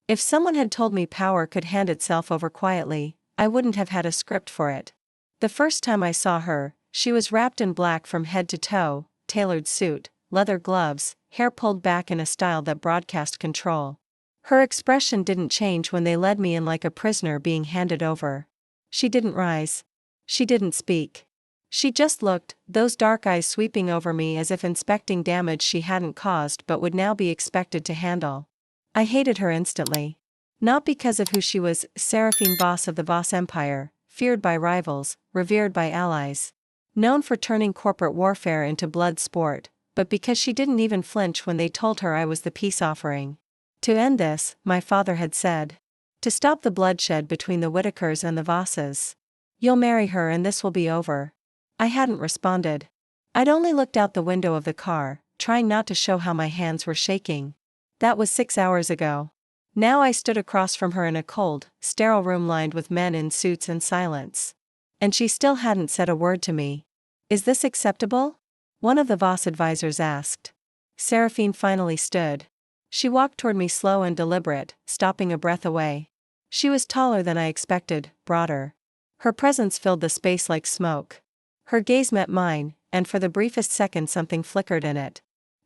If someone had told me power could hand itself over quietly, I wouldn't have had a script for it. The first time I saw her, she was wrapped in black from head to toe, tailored suit, leather gloves, hair pulled back in a style that broadcast control. Her expression didn't change when they led me in like a prisoner being handed over. She didn't rise. She didn't speak. She just looked, those dark eyes sweeping over me as if inspecting damage she hadn't caused but would now be expected to handle. I hated her instantly. Not because of who she was, Seraphine Voss of the Voss Empire, feared by rivals, revered by allies. Known for turning corporate warfare into blood sport, but because she didn't even flinch when they told her I was the peace offering. To end this, my father had said. To stop the bloodshed between the Whitakers and the Vosses. You'll marry her and this will be over. I hadn't responded. I'd only looked out the window of the car, trying not to show how my hands were shaking. That was 6 hours ago. Now I stood across from her in a cold, sterile room lined with men in suits and silence. And she still hadn't said a word to me. Is this acceptable? One of the Voss advisors asked. Seraphine finally stood. She walked toward me slow and deliberate, stopping a breath away. She was taller than I expected, broader. Her presence filled the space like smoke. Her gaze met mine, and for the briefest second something flickered in it.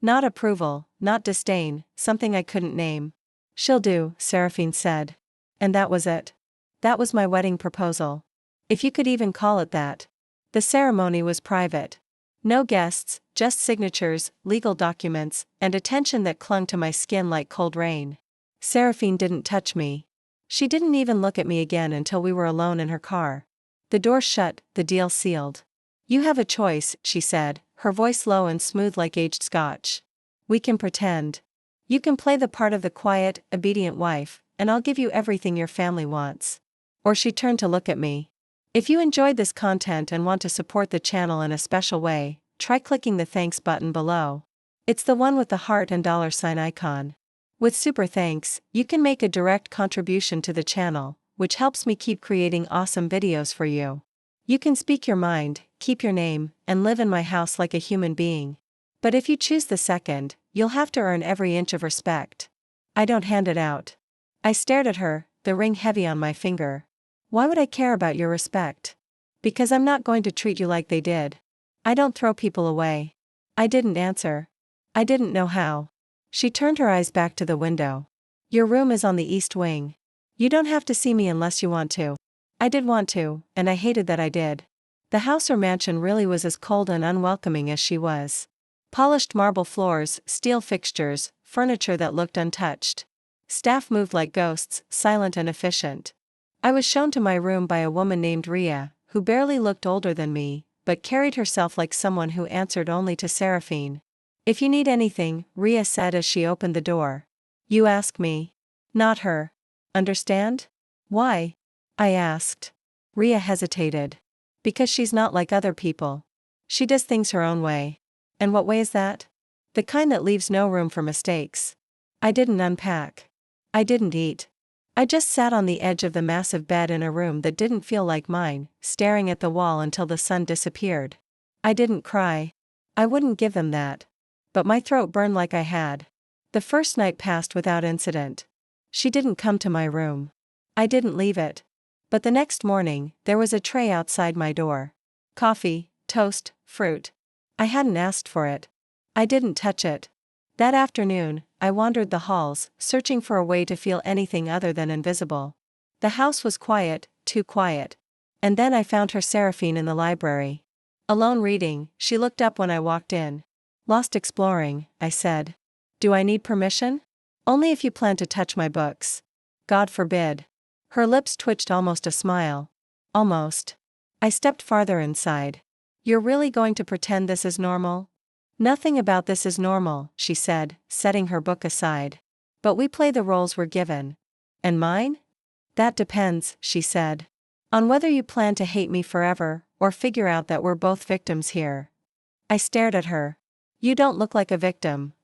Not approval, not disdain, something I couldn't name. She'll do, Seraphine said. And that was it. That was my wedding proposal. If you could even call it that. The ceremony was private. No guests, just signatures, legal documents, and a tension that clung to my skin like cold rain. Seraphine didn't touch me. She didn't even look at me again until we were alone in her car. The door shut, the deal sealed. You have a choice, she said, her voice low and smooth like aged scotch. We can pretend. You can play the part of the quiet, obedient wife, and I'll give you everything your family wants. Or she turned to look at me. If you enjoyed this content and want to support the channel in a special way, try clicking the thanks button below. It's the one with the heart and $sign icon. With super thanks, you can make a direct contribution to the channel, which helps me keep creating awesome videos for you. You can speak your mind, keep your name, and live in my house like a human being. But if you choose the second, you'll have to earn every inch of respect. I don't hand it out. I stared at her, the ring heavy on my finger. Why would I care about your respect? Because I'm not going to treat you like they did. I don't throw people away. I didn't answer. I didn't know how. She turned her eyes back to the window. Your room is on the east wing. You don't have to see me unless you want to. I did want to, and I hated that I did. The house or mansion really was as cold and unwelcoming as she was. Polished marble floors, steel fixtures, furniture that looked untouched. Staff moved like ghosts, silent and efficient. I was shown to my room by a woman named Arya, who barely looked older than me, but carried herself like someone who answered only to Seraphine. If you need anything, Arya said as she opened the door. You ask me. Not her. Understand? Why? I asked. Arya hesitated. Because she's not like other people. She does things her own way. And what way is that? The kind that leaves no room for mistakes. I didn't unpack. I didn't eat. I just sat on the edge of the massive bed in a room that didn't feel like mine, staring at the wall until the sun disappeared. I didn't cry. I wouldn't give them that. But my throat burned like I had. The first night passed without incident. She didn't come to my room. I didn't leave it. But the next morning, there was a tray outside my door. Coffee, toast, fruit. I hadn't asked for it. I didn't touch it. That afternoon, I wandered the halls, searching for a way to feel anything other than invisible. The house was quiet, too quiet. And then I found her Seraphine in the library. Alone reading, she looked up when I walked in. Lost exploring, I said. Do I need permission? Only if you plan to touch my books. God forbid. Her lips twitched almost a smile. Almost. I stepped farther inside. You're really going to pretend this is normal? Nothing about this is normal, she said, setting her book aside. But we play the roles we're given. And mine? That depends, she said. On whether you plan to hate me forever, or figure out that we're both victims here. I stared at her. You don't look like a victim.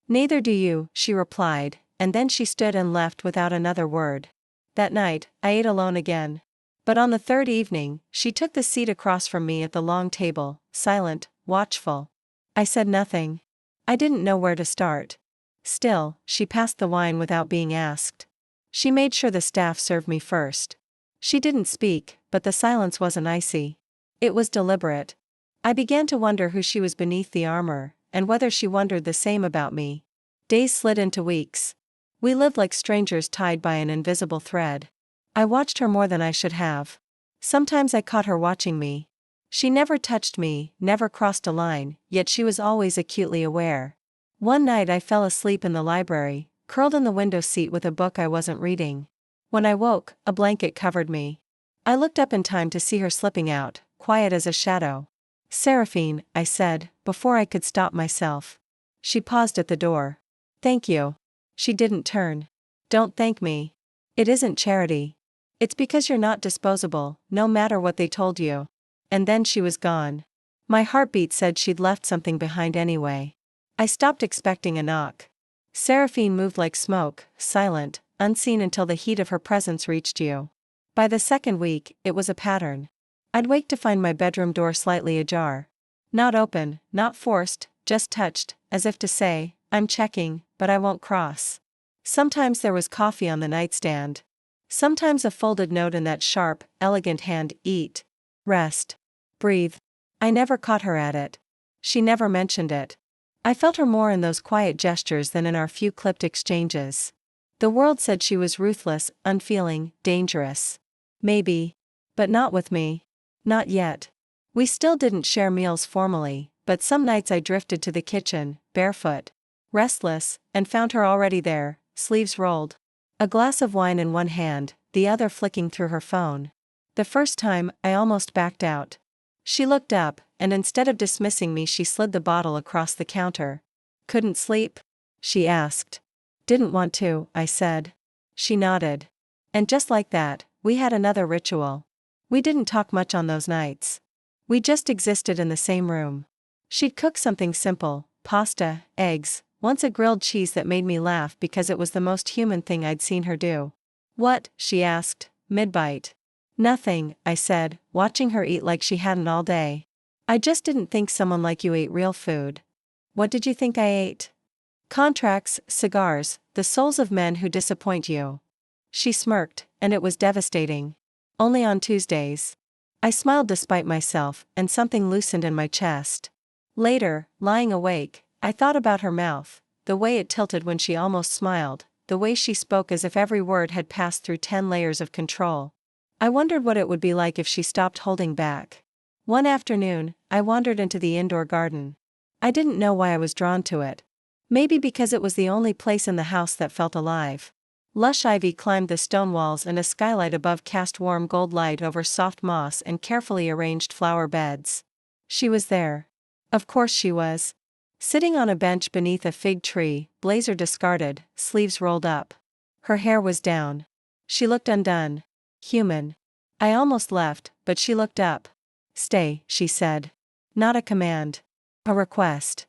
Neither do you, she replied, and then she stood and left without another word. That night, I ate alone again. But on the third evening, she took the seat across from me at the long table, silent, watchful. I said nothing. I didn't know where to start. Still, she passed the wine without being asked. She made sure the staff served me first. She didn't speak, but the silence wasn't icy. It was deliberate. I began to wonder who she was beneath the armor, and whether she wondered the same about me. Days slid into weeks. We lived like strangers tied by an invisible thread. I watched her more than I should have. Sometimes I caught her watching me. She never touched me, never crossed a line, yet she was always acutely aware. One night I fell asleep in the library, curled in the window seat with a book I wasn't reading. When I woke, a blanket covered me. I looked up in time to see her slipping out, quiet as a shadow. "Seraphine," I said, before I could stop myself. She paused at the door. "Thank you." She didn't turn. "Don't thank me. It isn't charity. It's because you're not disposable, no matter what they told you." And then she was gone. My heartbeat said she'd left something behind anyway. I stopped expecting a knock. Seraphine moved like smoke, silent, unseen until the heat of her presence reached you. By the second week, it was a pattern. I'd wake to find my bedroom door slightly ajar. Not open, not forced, just touched, as if to say, "I'm checking, but I won't cross." Sometimes there was coffee on the nightstand. Sometimes a folded note in that sharp, elegant hand: "Eat. Rest. Breathe." I never caught her at it. She never mentioned it. I felt her more in those quiet gestures than in our few clipped exchanges. The world said she was ruthless, unfeeling, dangerous. Maybe. But not with me. Not yet. We still didn't share meals formally, but some nights I drifted to the kitchen, barefoot, restless, and found her already there, sleeves rolled. A glass of wine in one hand, the other flicking through her phone. The first time, I almost backed out. She looked up, and instead of dismissing me, she slid the bottle across the counter. "Couldn't sleep?" she asked. "Didn't want to," I said. She nodded. And just like that, we had another ritual. We didn't talk much on those nights. We just existed in the same room. She'd cook something simple: pasta, eggs, once a grilled cheese that made me laugh because it was the most human thing I'd seen her do. "What?" she asked, mid-bite. "Nothing," I said, watching her eat like she hadn't all day. "I just didn't think someone like you ate real food." "What did you think I ate?" "Contracts, cigars, the souls of men who disappoint you." She smirked, and it was devastating. "Only on Tuesdays." I smiled despite myself, and something loosened in my chest. Later, lying awake, I thought about her mouth, the way it tilted when she almost smiled, the way she spoke as if every word had passed through 10 layers of control. I wondered what it would be like if she stopped holding back. One afternoon, I wandered into the indoor garden. I didn't know why I was drawn to it. Maybe because it was the only place in the house that felt alive. Lush ivy climbed the stone walls, and a skylight above cast warm gold light over soft moss and carefully arranged flower beds. She was there. Of course she was. Sitting on a bench beneath a fig tree, blazer discarded, sleeves rolled up. Her hair was down. She looked undone. Human. I almost left, but she looked up. "Stay," she said. Not a command. A request.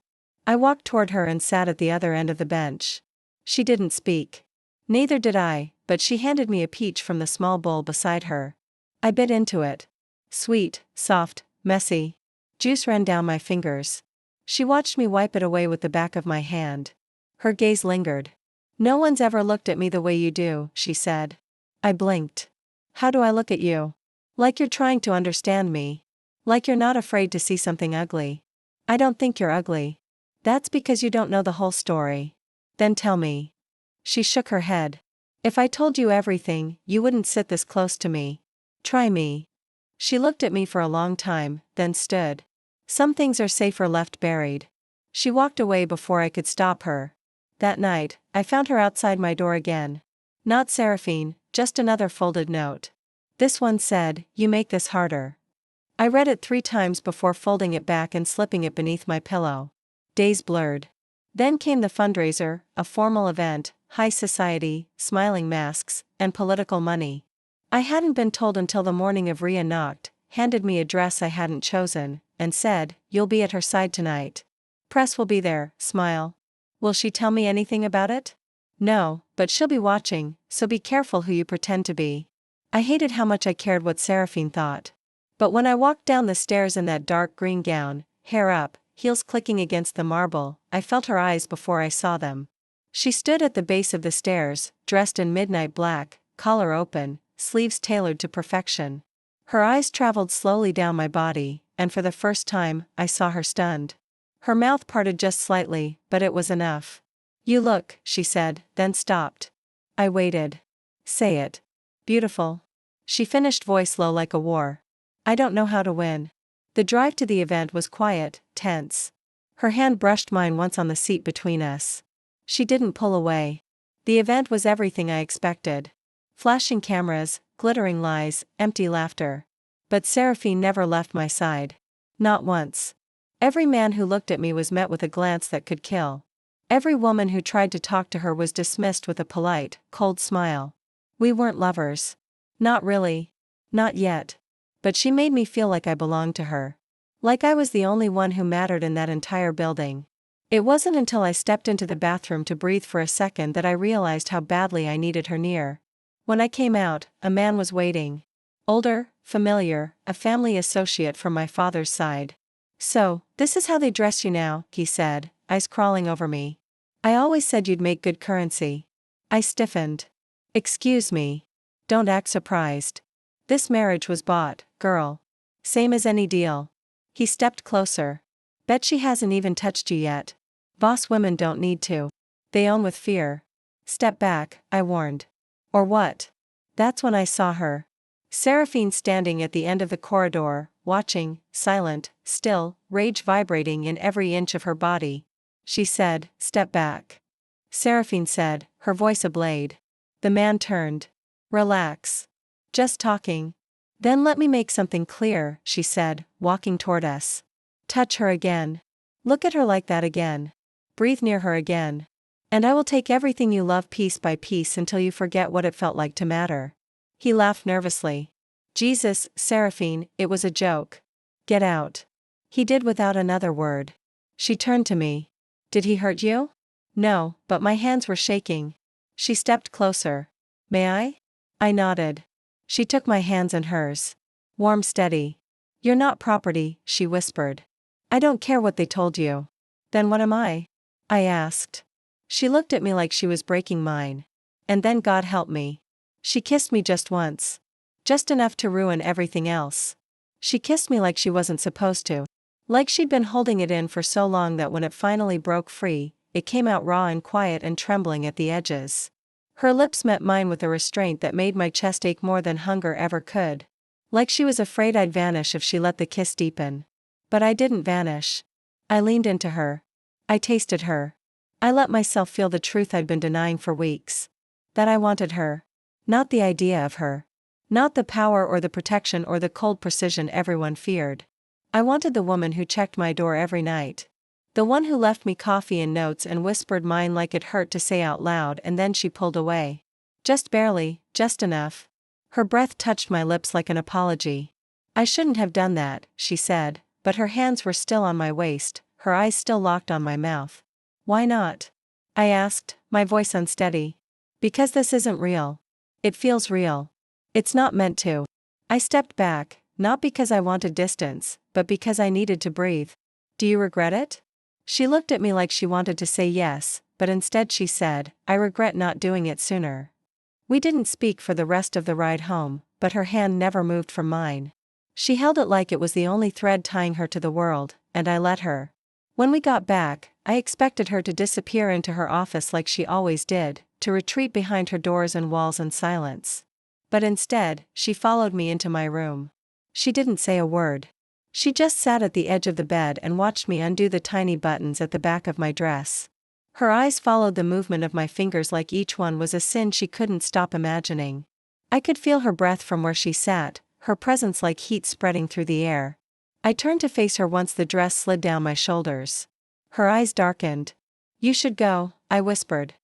I walked toward her and sat at the other end of the bench. She didn't speak. Neither did I, but she handed me a peach from the small bowl beside her. I bit into it. Sweet, soft, messy. Juice ran down my fingers. She watched me wipe it away with the back of my hand. Her gaze lingered. "No one's ever looked at me the way you do," she said. I blinked. "How do I look at you?" "Like you're trying to understand me. Like you're not afraid to see something ugly." "I don't think you're ugly." "That's because you don't know the whole story." "Then tell me." She shook her head. "If I told you everything, you wouldn't sit this close to me. Try me." She looked at me for a long time, then stood. "Some things are safer left buried." She walked away before I could stop her. That night, I found her outside my door again. Not Seraphine, just another folded note. This one said, "You make this harder." I read it 3 times before folding it back and slipping it beneath my pillow. Days blurred. Then came the fundraiser, a formal event, high society, smiling masks, and political money. I hadn't been told until the morning of. Arya knocked, handed me a dress I hadn't chosen, and said, "You'll be at her side tonight. Press will be there." Smile. "Will she tell me anything about it?" "No, but she'll be watching, so be careful who you pretend to be." I hated how much I cared what Seraphine thought. But when I walked down the stairs in that dark green gown, hair up, heels clicking against the marble, I felt her eyes before I saw them. She stood at the base of the stairs, dressed in midnight black, collar open, sleeves tailored to perfection. Her eyes traveled slowly down my body, and for the first time, I saw her stunned. Her mouth parted just slightly, but it was enough. "You look," she said, then stopped. I waited. "Say it." "Beautiful." She finished, voice low like a war. "I don't know how to win." The drive to the event was quiet, tense. Her hand brushed mine once on the seat between us. She didn't pull away. The event was everything I expected. Flashing cameras, glittering lies, empty laughter. But Seraphine never left my side. Not once. Every man who looked at me was met with a glance that could kill. Every woman who tried to talk to her was dismissed with a polite, cold smile. We weren't lovers. Not really. Not yet. But she made me feel like I belonged to her. Like I was the only one who mattered in that entire building. It wasn't until I stepped into the bathroom to breathe for a second that I realized how badly I needed her near. When I came out, a man was waiting. Older, familiar, a family associate from my father's side. "So, this is how they dress you now," he said, eyes crawling over me. "I always said you'd make good currency." I stiffened. "Excuse me. Don't act surprised. This marriage was bought, girl. Same as any deal." He stepped closer. "Bet she hasn't even touched you yet. Boss women don't need to. They own with fear." "Step back," I warned. "Or what?" That's when I saw her. Seraphine standing at the end of the corridor, watching, silent, still, rage vibrating in every inch of her body. She said, "Step back." Seraphine said, her voice ablaze. The man turned. "Relax. Just talking." "Then let me make something clear," she said, walking toward us. "Touch her again. Look at her like that again. Breathe near her again. And I will take everything you love piece by piece until you forget what it felt like to matter." He laughed nervously. "Jesus, Seraphine, it was a joke. Get out." He did without another word. She turned to me. "Did he hurt you?" "No, but my hands were shaking." She stepped closer. "May I?" I nodded. She took my hands in hers. Warm, steady. "You're not property," she whispered. "I don't care what they told you." "Then what am I?" I asked. She looked at me like she was breaking mine. And then, God help me. She kissed me just once. Just enough to ruin everything else. She kissed me like she wasn't supposed to. Like she'd been holding it in for so long that when it finally broke free, it came out raw and quiet and trembling at the edges. Her lips met mine with a restraint that made my chest ache more than hunger ever could. Like she was afraid I'd vanish if she let the kiss deepen. But I didn't vanish. I leaned into her. I tasted her. I let myself feel the truth I'd been denying for weeks. That I wanted her. Not the idea of her. Not the power or the protection or the cold precision everyone feared. I wanted the woman who checked my door every night. The one who left me coffee and notes and whispered mine like it hurt to say out loud, and then she pulled away. Just barely, just enough. Her breath touched my lips like an apology. "I shouldn't have done that," she said, but her hands were still on my waist, her eyes still locked on my mouth. "Why not?" I asked, my voice unsteady. "Because this isn't real. It feels real. It's not meant to." I stepped back, not because I wanted distance, but because I needed to breathe. "Do you regret it?" She looked at me like she wanted to say yes, but instead she said, "I regret not doing it sooner." We didn't speak for the rest of the ride home, but her hand never moved from mine. She held it like it was the only thread tying her to the world, and I let her. When we got back, I expected her to disappear into her office like she always did, to retreat behind her doors and walls in silence. But instead, she followed me into my room. She didn't say a word. She just sat at the edge of the bed and watched me undo the tiny buttons at the back of my dress. Her eyes followed the movement of my fingers like each one was a sin she couldn't stop imagining. I could feel her breath from where she sat, her presence like heat spreading through the air. I turned to face her once the dress slid down my shoulders. Her eyes darkened. "You should go," I whispered.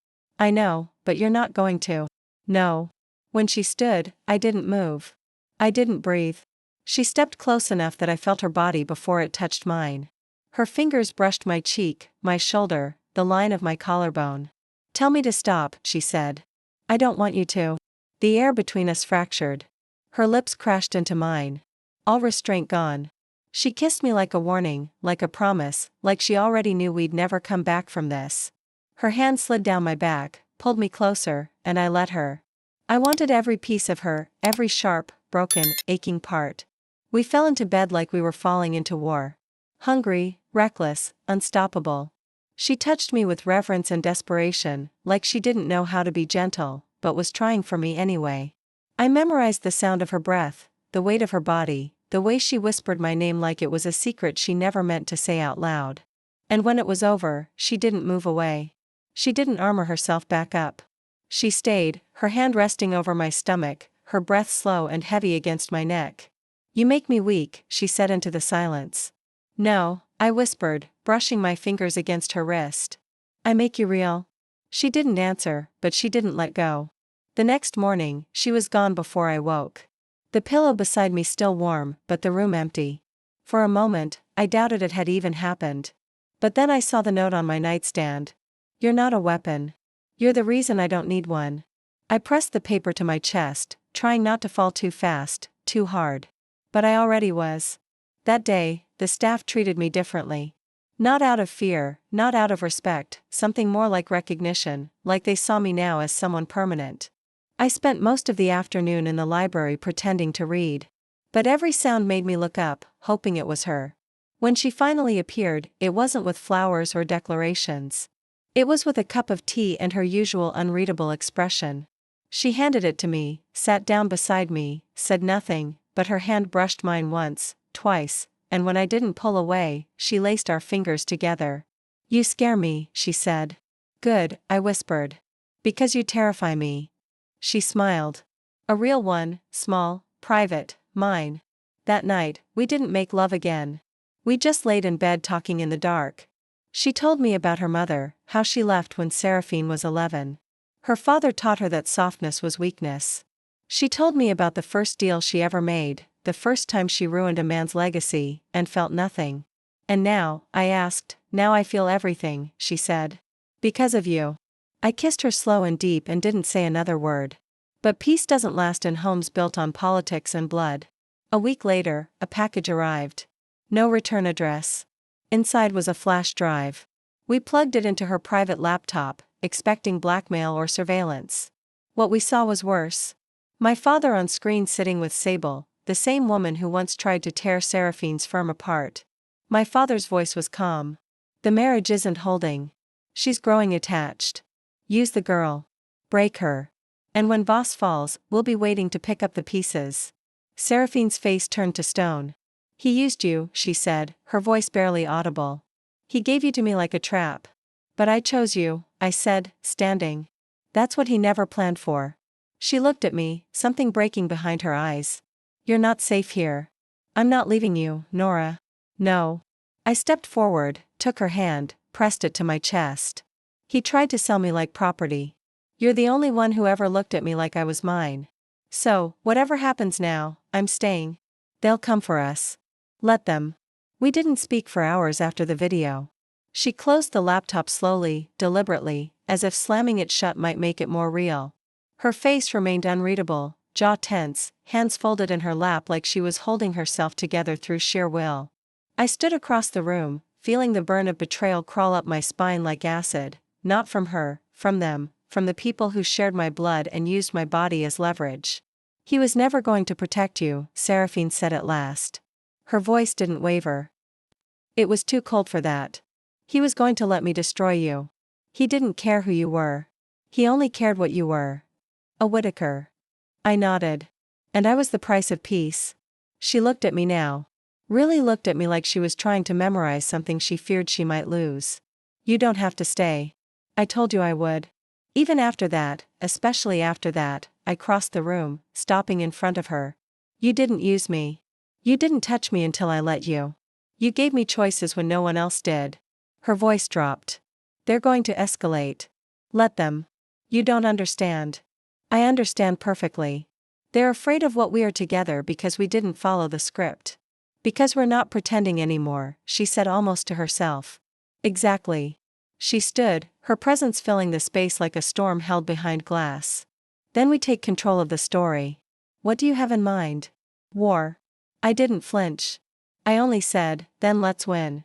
"I know, but you're not going to." "No." When she stood, I didn't move. I didn't breathe. She stepped close enough that I felt her body before it touched mine. Her fingers brushed my cheek, my shoulder, the line of my collarbone. "Tell me to stop," she said. "I don't want you to." The air between us fractured. Her lips crashed into mine. All restraint gone. She kissed me like a warning, like a promise, like she already knew we'd never come back from this. Her hand slid down my back, pulled me closer, and I let her. I wanted every piece of her, every sharp, broken, aching part. We fell into bed like we were falling into war. Hungry, reckless, unstoppable. She touched me with reverence and desperation, like she didn't know how to be gentle, but was trying for me anyway. I memorized the sound of her breath, the weight of her body, the way she whispered my name like it was a secret she never meant to say out loud. And when it was over, she didn't move away. She didn't armor herself back up. She stayed, her hand resting over my stomach, her breath slow and heavy against my neck. "You make me weak," she said into the silence. "No," I whispered, brushing my fingers against her wrist. "I make you real." She didn't answer, but she didn't let go. The next morning, she was gone before I woke. The pillow beside me still warm, but the room empty. For a moment, I doubted it had even happened. But then I saw the note on my nightstand. "You're not a weapon. You're the reason I don't need one." I pressed the paper to my chest, trying not to fall too fast, too hard. But I already was. That day, the staff treated me differently. Not out of fear, not out of respect, something more like recognition, like they saw me now as someone permanent. I spent most of the afternoon in the library pretending to read. But every sound made me look up, hoping it was her. When she finally appeared, it wasn't with flowers or declarations. It was with a cup of tea and her usual unreadable expression. She handed it to me, sat down beside me, said nothing, but her hand brushed mine once, twice, and when I didn't pull away, she laced our fingers together. "You scare me," she said. "Good," I whispered. "Because you terrify me." She smiled. A real one, small, private, mine. That night, we didn't make love again. We just laid in bed talking in the dark. She told me about her mother, how she left when Seraphine was 11. Her father taught her that softness was weakness. She told me about the first deal she ever made, the first time she ruined a man's legacy, and felt nothing. "And now," I asked, "now I feel everything," she said. "Because of you." I kissed her slow and deep and didn't say another word. But peace doesn't last in homes built on politics and blood. A week later, a package arrived. No return address. Inside was a flash drive. We plugged it into her private laptop, expecting blackmail or surveillance. What we saw was worse. My father on screen sitting with Sable, the same woman who once tried to tear Seraphine's firm apart. My father's voice was calm. "The marriage isn't holding. She's growing attached. Use the girl. Break her. And when Voss falls, we'll be waiting to pick up the pieces." Seraphine's face turned to stone. "He used you," she said, her voice barely audible. "He gave you to me like a trap. But I chose you," I said, standing. "That's what he never planned for." She looked at me, something breaking behind her eyes. "You're not safe here. I'm not leaving you, Nora." "No." I stepped forward, took her hand, pressed it to my chest. "He tried to sell me like property. You're the only one who ever looked at me like I was mine. So, whatever happens now, I'm staying. They'll come for us. Let them." We didn't speak for hours after the video. She closed the laptop slowly, deliberately, as if slamming it shut might make it more real. Her face remained unreadable, jaw tense, hands folded in her lap like she was holding herself together through sheer will. I stood across the room, feeling the burn of betrayal crawl up my spine like acid, not from her, from them, from the people who shared my blood and used my body as leverage. "He was never going to protect you," Seraphine said at last. Her voice didn't waver. "It was too cold for that. He was going to let me destroy you. He didn't care who you were. He only cared what you were. A Whittaker." I nodded. "And I was the price of peace." She looked at me now. Really looked at me like she was trying to memorize something she feared she might lose. "You don't have to stay. I told you I would." Even after that, especially after that, I crossed the room, stopping in front of her. "You didn't use me. You didn't touch me until I let you. You gave me choices when no one else did." Her voice dropped. "They're going to escalate. Let them. You don't understand." "I understand perfectly. They're afraid of what we are together because we didn't follow the script. Because we're not pretending anymore," she said almost to herself. "Exactly." She stood, her presence filling the space like a storm held behind glass. "Then we take control of the story. What do you have in mind?" "War." I didn't flinch. I only said, "Then let's win."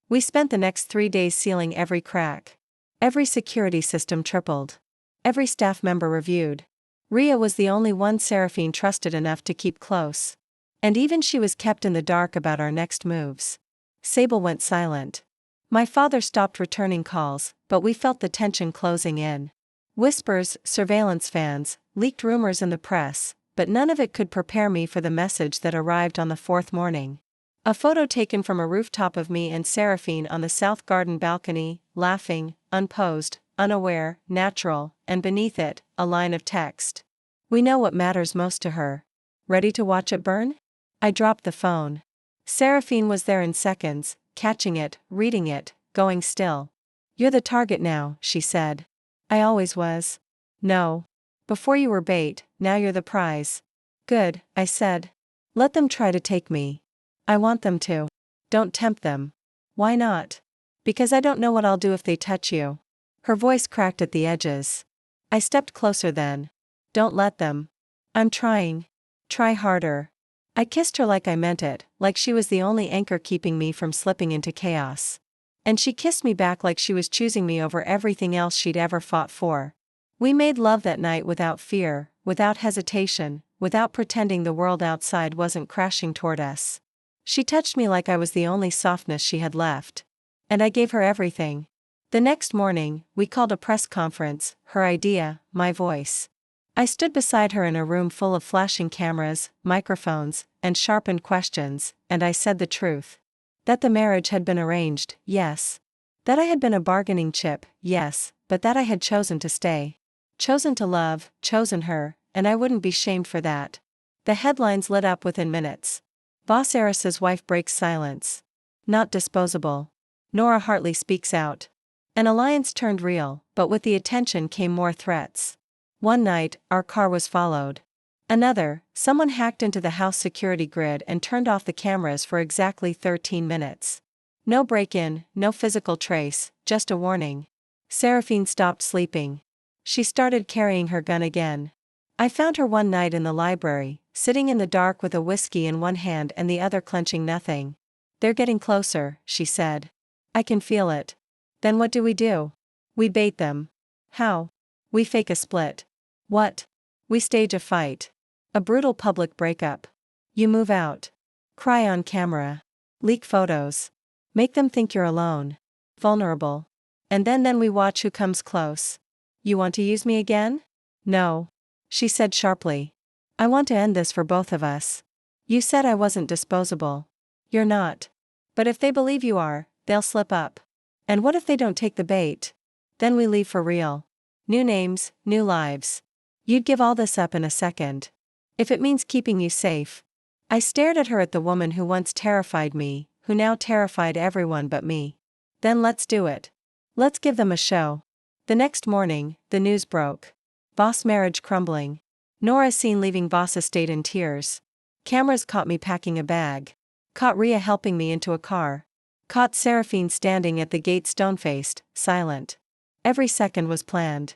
We spent the next 3 days sealing every crack. Every security system tripled. Every staff member reviewed. Rhea was the only one Seraphine trusted enough to keep close. And even she was kept in the dark about our next moves. Sable went silent. My father stopped returning calls, but we felt the tension closing in. Whispers, surveillance fans, leaked rumors in the press, but none of it could prepare me for the message that arrived on the fourth morning. A photo taken from a rooftop of me and Seraphine on the south garden balcony, laughing, unposed, unaware, natural, and beneath it, a line of text. We know what matters most to her. Ready to watch it burn? I dropped the phone. Seraphine was there in seconds, catching it, reading it, going still. You're the target now, she said. I always was. No. Before you were bait, now you're the prize. Good, I said. Let them try to take me. I want them to. Don't tempt them. Why not? Because I don't know what I'll do if they touch you. Her voice cracked at the edges. I stepped closer then. Don't let them. I'm trying. Try harder. I kissed her like I meant it, like she was the only anchor keeping me from slipping into chaos. And she kissed me back like she was choosing me over everything else she'd ever fought for. We made love that night without fear, without hesitation, without pretending the world outside wasn't crashing toward us. She touched me like I was the only softness she had left. And I gave her everything. The next morning, we called a press conference, her idea, my voice. I stood beside her in a room full of flashing cameras, microphones, and sharpened questions, and I said the truth. That the marriage had been arranged, yes. That I had been a bargaining chip, yes, but that I had chosen to stay. Chosen to love, chosen her, and I wouldn't be shamed for that. The headlines lit up within minutes. Boss Eris's wife breaks silence. Not disposable. Nora Hartley speaks out. An alliance turned real, but with the attention came more threats. One night, our car was followed. Another, someone hacked into the house security grid and turned off the cameras for exactly 13 minutes. No break-in, no physical trace, just a warning. Seraphine stopped sleeping. She started carrying her gun again. I found her one night in the library, sitting in the dark with a whiskey in one hand and the other clenching nothing. They're getting closer, she said. I can feel it. Then what do? We bait them. How? We fake a split. What? We stage a fight. A brutal public breakup. You move out. Cry on camera. Leak photos. Make them think you're alone. Vulnerable. And then we watch who comes close. You want to use me again? No. She said sharply. I want to end this for both of us. You said I wasn't disposable. You're not. But if they believe you are, they'll slip up. And what if they don't take the bait? Then we leave for real. New names, new lives. You'd give all this up in a second. If it means keeping you safe. I stared at her, at the woman who once terrified me, who now terrified everyone but me. Then let's do it. Let's give them a show. The next morning, the news broke. Boss marriage crumbling. Nora seen leaving boss estate in tears. Cameras caught me packing a bag. Caught Rhea helping me into a car. Caught Seraphine standing at the gate stone-faced, silent. Every second was planned.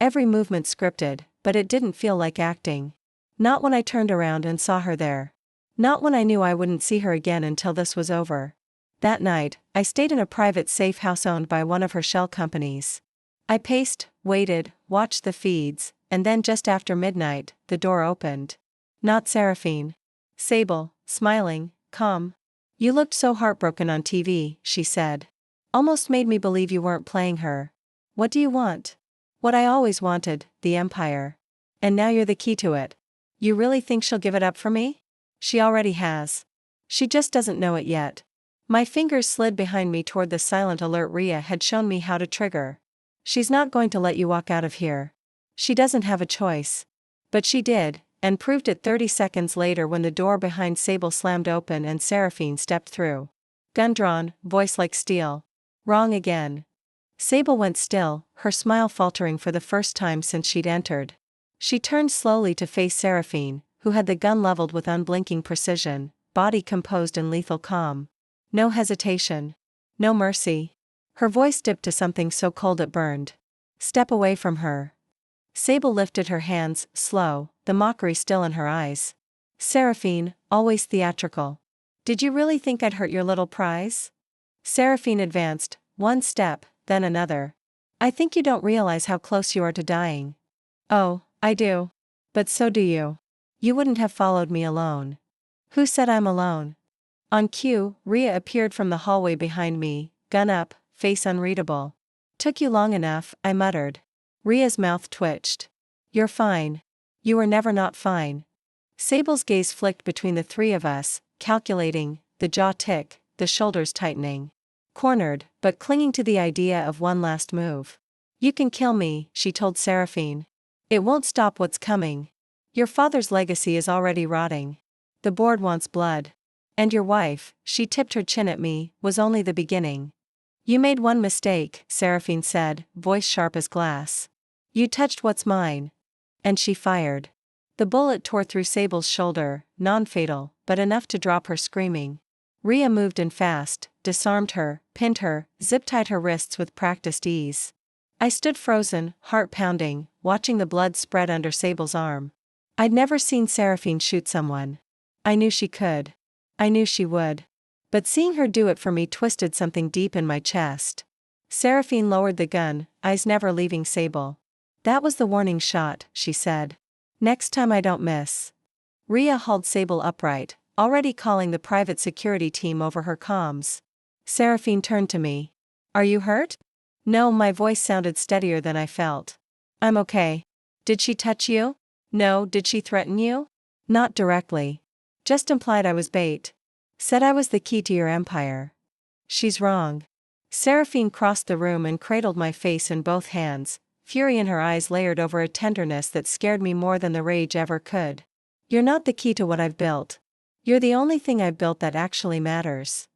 Every movement scripted, but it didn't feel like acting. Not when I turned around and saw her there. Not when I knew I wouldn't see her again until this was over. That night, I stayed in a private safe house owned by one of her shell companies. I paced, waited, watched the feeds, and then just after midnight, the door opened. Not Seraphine. Sable, smiling, calm. You looked so heartbroken on TV, she said. Almost made me believe you weren't playing her. What do you want? What I always wanted, the Empire. And now you're the key to it. You really think she'll give it up for me? She already has. She just doesn't know it yet. My fingers slid behind me toward the silent alert Rhea had shown me how to trigger. She's not going to let you walk out of here. She doesn't have a choice. But she did, and proved it 30 seconds later when the door behind Sable slammed open and Seraphine stepped through. Gun drawn, voice like steel. Wrong again. Sable went still, her smile faltering for the first time since she'd entered. She turned slowly to face Seraphine, who had the gun leveled with unblinking precision, body composed in lethal calm. No hesitation. No mercy. Her voice dipped to something so cold it burned. Step away from her. Sable lifted her hands, slow, the mockery still in her eyes. Seraphine, always theatrical. Did you really think I'd hurt your little prize? Seraphine advanced, one step, then another. I think you don't realize how close you are to dying. Oh, I do. But so do you. You wouldn't have followed me alone. Who said I'm alone? On cue, Rhea appeared from the hallway behind me, gun up, face unreadable. Took you long enough, I muttered. Rhea's mouth twitched. You're fine. You were never not fine. Sable's gaze flicked between the three of us, calculating, the jaw tick, the shoulders tightening. Cornered, but clinging to the idea of one last move. You can kill me, she told Seraphine. It won't stop what's coming. Your father's legacy is already rotting. The board wants blood. And your wife, she tipped her chin at me, was only the beginning. You made one mistake, Seraphine said, voice sharp as glass. You touched what's mine. And she fired. The bullet tore through Sable's shoulder, non-fatal, but enough to drop her screaming. Rhea moved in fast, disarmed her, pinned her, zip-tied her wrists with practiced ease. I stood frozen, heart pounding, watching the blood spread under Sable's arm. I'd never seen Seraphine shoot someone. I knew she could. I knew she would. But seeing her do it for me twisted something deep in my chest. Seraphine lowered the gun, eyes never leaving Sable. That was the warning shot, she said. Next time I don't miss. Rhea hauled Sable upright, already calling the private security team over her comms. Seraphine turned to me. Are you hurt? No, my voice sounded steadier than I felt. I'm okay. Did she touch you? No, did she threaten you? Not directly. Just implied I was bait. Said I was the key to your empire. She's wrong. Seraphine crossed the room and cradled my face in both hands, fury in her eyes layered over a tenderness that scared me more than the rage ever could. You're not the key to what I've built. You're the only thing I've built that actually matters.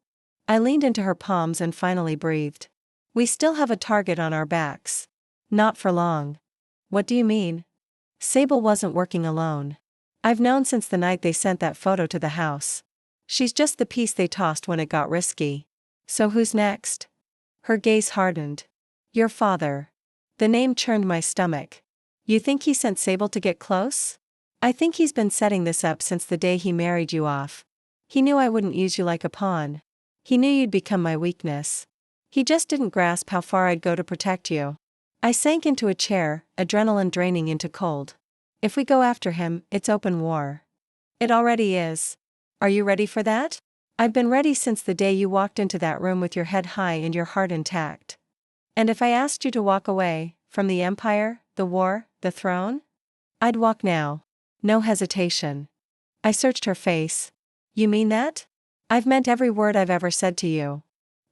I leaned into her palms and finally breathed. We still have a target on our backs. Not for long. What do you mean? Sable wasn't working alone. I've known since the night they sent that photo to the house. She's just the piece they tossed when it got risky. So who's next? Her gaze hardened. Your father. The name churned my stomach. You think he sent Sable to get close? I think he's been setting this up since the day he married you off. He knew I wouldn't use you like a pawn. He knew you'd become my weakness. He just didn't grasp how far I'd go to protect you. I sank into a chair, adrenaline draining into cold. If we go after him, it's open war. It already is. Are you ready for that? I've been ready since the day you walked into that room with your head high and your heart intact. And if I asked you to walk away, from the Empire, the war, the throne? I'd walk now. No hesitation. I searched her face. You mean that? I've meant every word I've ever said to you.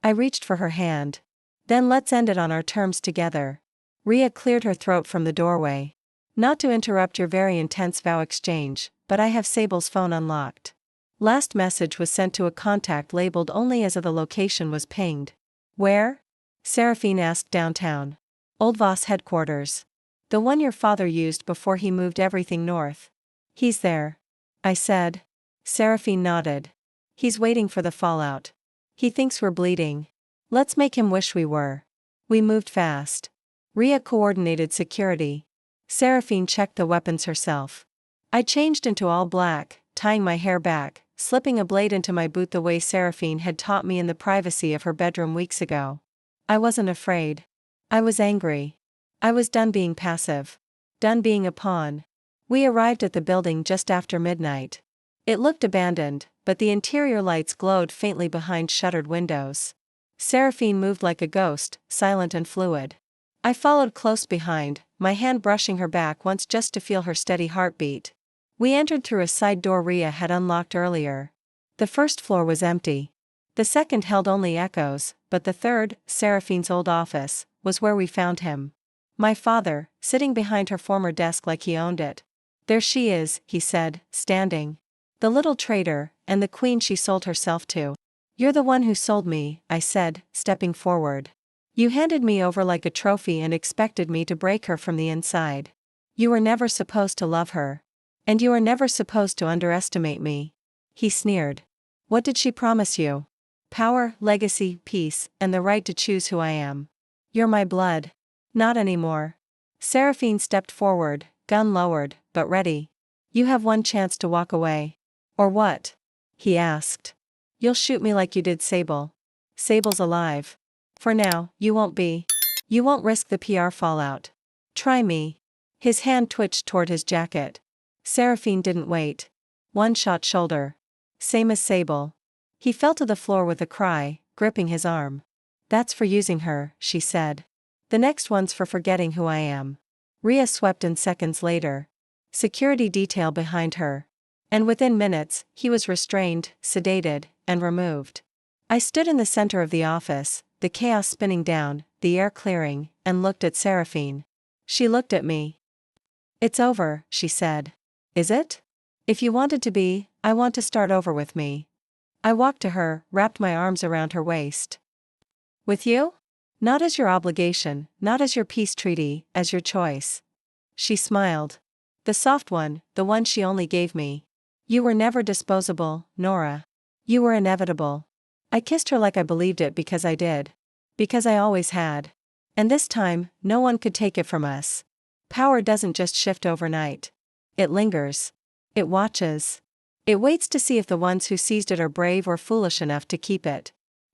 I reached for her hand. Then let's end it on our terms together. Rhea cleared her throat from the doorway. Not to interrupt your very intense vow exchange, but I have Sable's phone unlocked. Last message was sent to a contact labeled only as the location was pinged. Where? Seraphine asked. Downtown. Old Voss headquarters. The one your father used before he moved everything north. He's there. I said. Seraphine nodded. He's waiting for the fallout. He thinks we're bleeding. Let's make him wish we were. We moved fast. Rhea coordinated security. Seraphine checked the weapons herself. I changed into all black, tying my hair back, slipping a blade into my boot the way Seraphine had taught me in the privacy of her bedroom weeks ago. I wasn't afraid. I was angry. I was done being passive. Done being a pawn. We arrived at the building just after midnight. It looked abandoned, but the interior lights glowed faintly behind shuttered windows. Seraphine moved like a ghost, silent and fluid. I followed close behind, my hand brushing her back once just to feel her steady heartbeat. We entered through a side door Rhea had unlocked earlier. The first floor was empty. The second held only echoes, but the third, Seraphine's old office, was where we found him. My father, sitting behind her former desk like he owned it. There she is, he said, standing. The little traitor, and the queen she sold herself to. You're the one who sold me, I said, stepping forward. You handed me over like a trophy and expected me to break her from the inside. You were never supposed to love her. And you are never supposed to underestimate me. He sneered. What did she promise you? Power, legacy, peace, and the right to choose who I am. You're my blood. Not anymore. Seraphine stepped forward, gun lowered, but ready. You have one chance to walk away. Or what? He asked. You'll shoot me like you did Sable. Sable's alive. For now, you won't be. You won't risk the PR fallout. Try me. His hand twitched toward his jacket. Seraphine didn't wait. One shot shoulder. Same as Sable. He fell to the floor with a cry, gripping his arm. That's for using her, she said. The next one's for forgetting who I am. Rhea swept in seconds later. Security detail behind her. And within minutes, he was restrained, sedated, and removed. I stood in the center of the office, the chaos spinning down, the air clearing, and looked at Seraphine. She looked at me. It's over, she said. Is it? If you want it to be, I want to start over with me. I walked to her, wrapped my arms around her waist. With you? Not as your obligation, not as your peace treaty, as your choice. She smiled. The soft one, the one she only gave me. You were never disposable, Nora. You were inevitable. I kissed her like I believed it because I did. Because I always had. And this time, no one could take it from us. Power doesn't just shift overnight. It lingers. It watches. It waits to see if the ones who seized it are brave or foolish enough to keep it.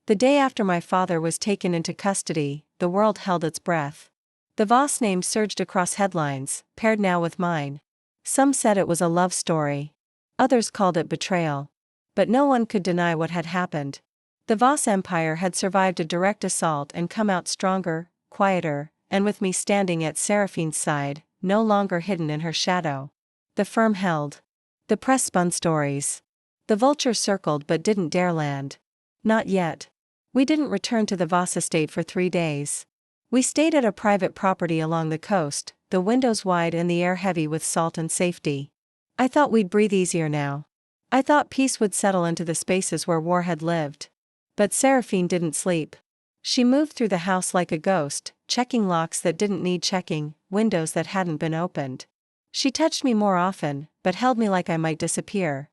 The day after my father was taken into custody, the world held its breath. The Voss name surged across headlines, paired now with mine. Some said it was a love story. Others called it betrayal. But no one could deny what had happened. The Voss Empire had survived a direct assault and come out stronger, quieter, and with me standing at Seraphine's side, no longer hidden in her shadow. The firm held. The press spun stories. The vultures circled but didn't dare land. Not yet. We didn't return to the Voss estate for 3 days. We stayed at a private property along the coast, the windows wide and the air heavy with salt and safety. I thought we'd breathe easier now. I thought peace would settle into the spaces where war had lived. But Seraphine didn't sleep. She moved through the house like a ghost, checking locks that didn't need checking, windows that hadn't been opened. She touched me more often, but held me like I might disappear.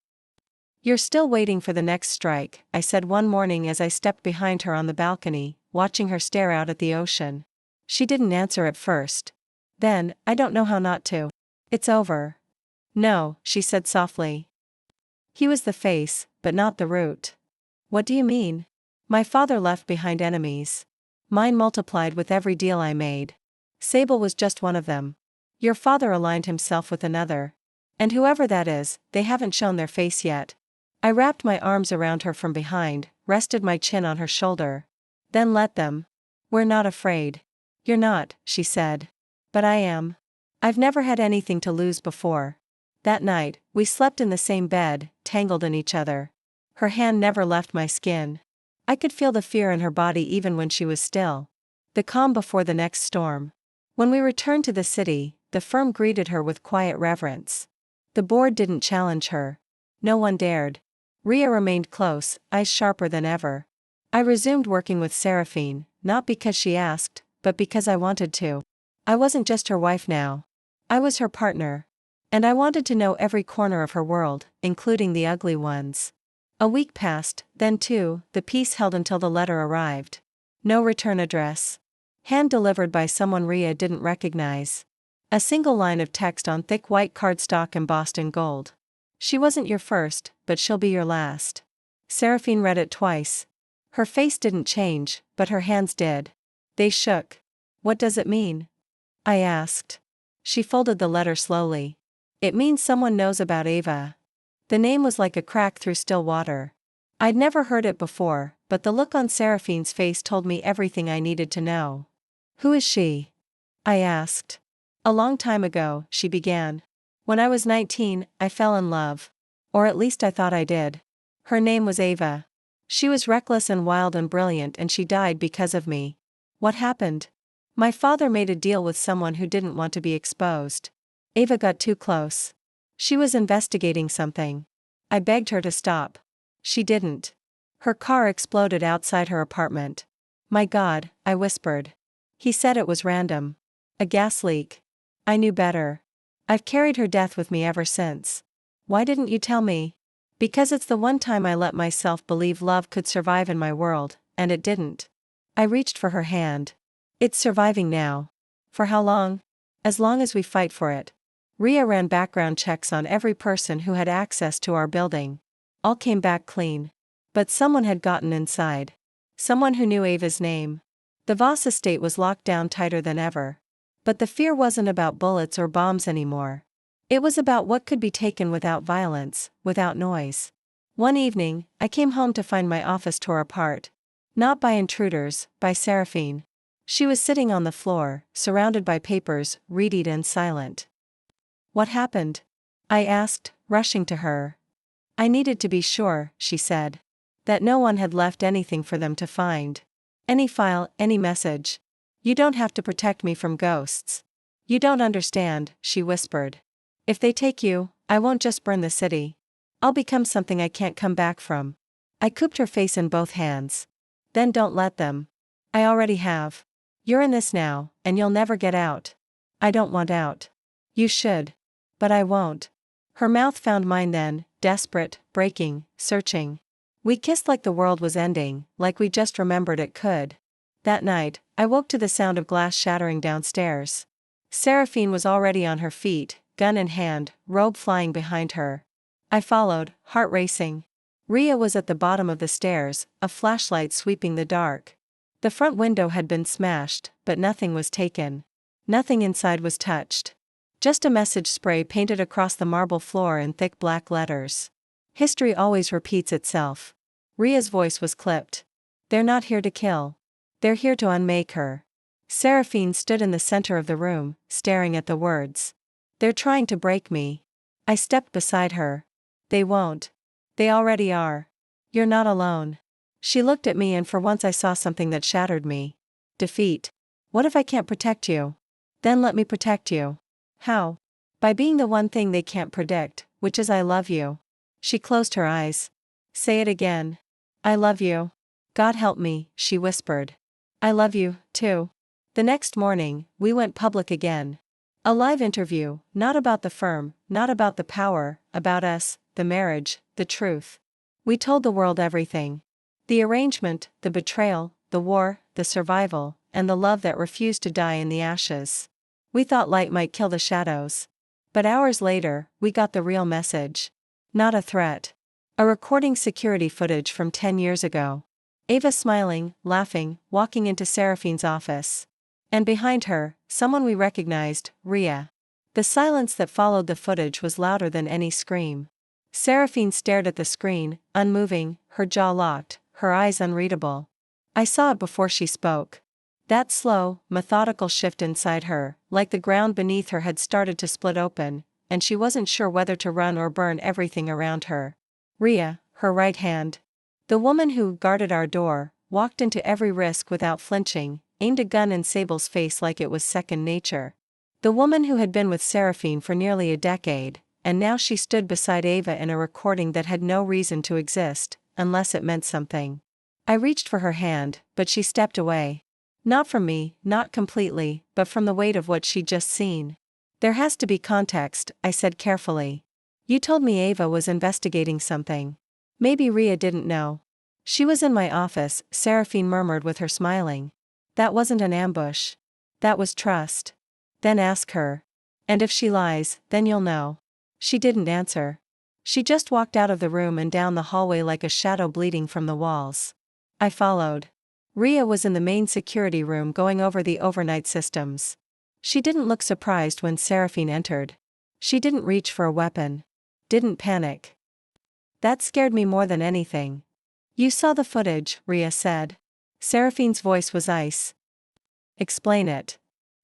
You're still waiting for the next strike, I said one morning as I stepped behind her on the balcony, watching her stare out at the ocean. She didn't answer at first. Then, I don't know how not to. It's over. No, she said softly. He was the face, but not the root. What do you mean? My father left behind enemies. Mine multiplied with every deal I made. Sable was just one of them. Your father aligned himself with another. And whoever that is, they haven't shown their face yet. I wrapped my arms around her from behind, rested my chin on her shoulder. Then let them. We're not afraid. You're not, she said. But I am. I've never had anything to lose before. That night, we slept in the same bed, tangled in each other. Her hand never left my skin. I could feel the fear in her body even when she was still. The calm before the next storm. When we returned to the city, the firm greeted her with quiet reverence. The board didn't challenge her. No one dared. Rhea remained close, eyes sharper than ever. I resumed working with Seraphine, not because she asked, but because I wanted to. I wasn't just her wife now. I was her partner. And I wanted to know every corner of her world, including the ugly ones. A week passed, then 2, the peace held until the letter arrived. No return address. Hand-delivered by someone Rhea didn't recognize. A single line of text on thick white cardstock embossed in gold. She wasn't your first, but she'll be your last. Seraphine read it twice. Her face didn't change, but her hands did. They shook. What does it mean? I asked. She folded the letter slowly. It means someone knows about Ava. The name was like a crack through still water. I'd never heard it before, but the look on Seraphine's face told me everything I needed to know. Who is she? I asked. A long time ago, she began. When I was 19, I fell in love. Or at least I thought I did. Her name was Ava. She was reckless and wild and brilliant, and she died because of me. What happened? My father made a deal with someone who didn't want to be exposed. Ava got too close. She was investigating something. I begged her to stop. She didn't. Her car exploded outside her apartment. My God, I whispered. He said it was random. A gas leak. I knew better. I've carried her death with me ever since. Why didn't you tell me? Because it's the one time I let myself believe love could survive in my world, and it didn't. I reached for her hand. It's surviving now. For how long? As long as we fight for it. Rhea ran background checks on every person who had access to our building. All came back clean. But someone had gotten inside. Someone who knew Ava's name. The Voss estate was locked down tighter than ever. But the fear wasn't about bullets or bombs anymore. It was about what could be taken without violence, without noise. One evening, I came home to find my office tore apart. Not by intruders, by Seraphine. She was sitting on the floor, surrounded by papers, readied and silent. "What happened?" I asked, rushing to her. "I needed to be sure," she said. "That no one had left anything for them to find. Any file, any message. You don't have to protect me from ghosts. You don't understand," she whispered. "If they take you, I won't just burn the city. I'll become something I can't come back from." I cooped her face in both hands. "Then don't let them. I already have. You're in this now, and you'll never get out." "I don't want out." "You should." "But I won't." Her mouth found mine then, desperate, breaking, searching. We kissed like the world was ending, like we just remembered it could. That night, I woke to the sound of glass shattering downstairs. Seraphine was already on her feet, gun in hand, robe flying behind her. I followed, heart racing. Rhea was at the bottom of the stairs, a flashlight sweeping the dark. The front window had been smashed, but nothing was taken. Nothing inside was touched. Just a message spray painted across the marble floor in thick black letters. "History always repeats itself." Rhea's voice was clipped. "They're not here to kill. They're here to unmake her." Seraphine stood in the center of the room, staring at the words. "They're trying to break me." I stepped beside her. "They won't. They already are. You're not alone." She looked at me and for once I saw something that shattered me. Defeat. What if I can't protect you? Then let me protect you. How? By being the one thing they can't predict, which is I love you. She closed her eyes. "Say it again." "I love you." "God help me," she whispered. "I love you, too." The next morning, we went public again. A live interview, not about the firm, not about the power, about us, the marriage, the truth. We told the world everything. The arrangement, the betrayal, the war, the survival, and the love that refused to die in the ashes. We thought light might kill the shadows. But hours later, we got the real message. Not a threat. A recording security footage from 10 years ago. Ava smiling, laughing, walking into Seraphine's office. And behind her, someone we recognized, Rhea. The silence that followed the footage was louder than any scream. Seraphine stared at the screen, unmoving, her jaw locked, her eyes unreadable. I saw it before she spoke. That slow, methodical shift inside her, like the ground beneath her had started to split open, and she wasn't sure whether to run or burn everything around her. Rhea, her right hand. The woman who guarded our door, walked into every risk without flinching, aimed a gun in Sable's face like it was second nature. The woman who had been with Seraphine for nearly a decade, and now she stood beside Ava in a recording that had no reason to exist, unless it meant something. I reached for her hand, but she stepped away. Not from me, not completely, but from the weight of what she'd just seen. "There has to be context," I said carefully. "You told me Ava was investigating something. Maybe Rhea didn't know." "She was in my office," Seraphine murmured with her smiling. "That wasn't an ambush. That was trust." "Then ask her. And if she lies, then you'll know." She didn't answer. She just walked out of the room and down the hallway like a shadow bleeding from the walls. I followed. Rhea was in the main security room going over the overnight systems. She didn't look surprised when Seraphine entered. She didn't reach for a weapon. Didn't panic. That scared me more than anything. "You saw the footage," Rhea said. Seraphine's voice was ice. "Explain it."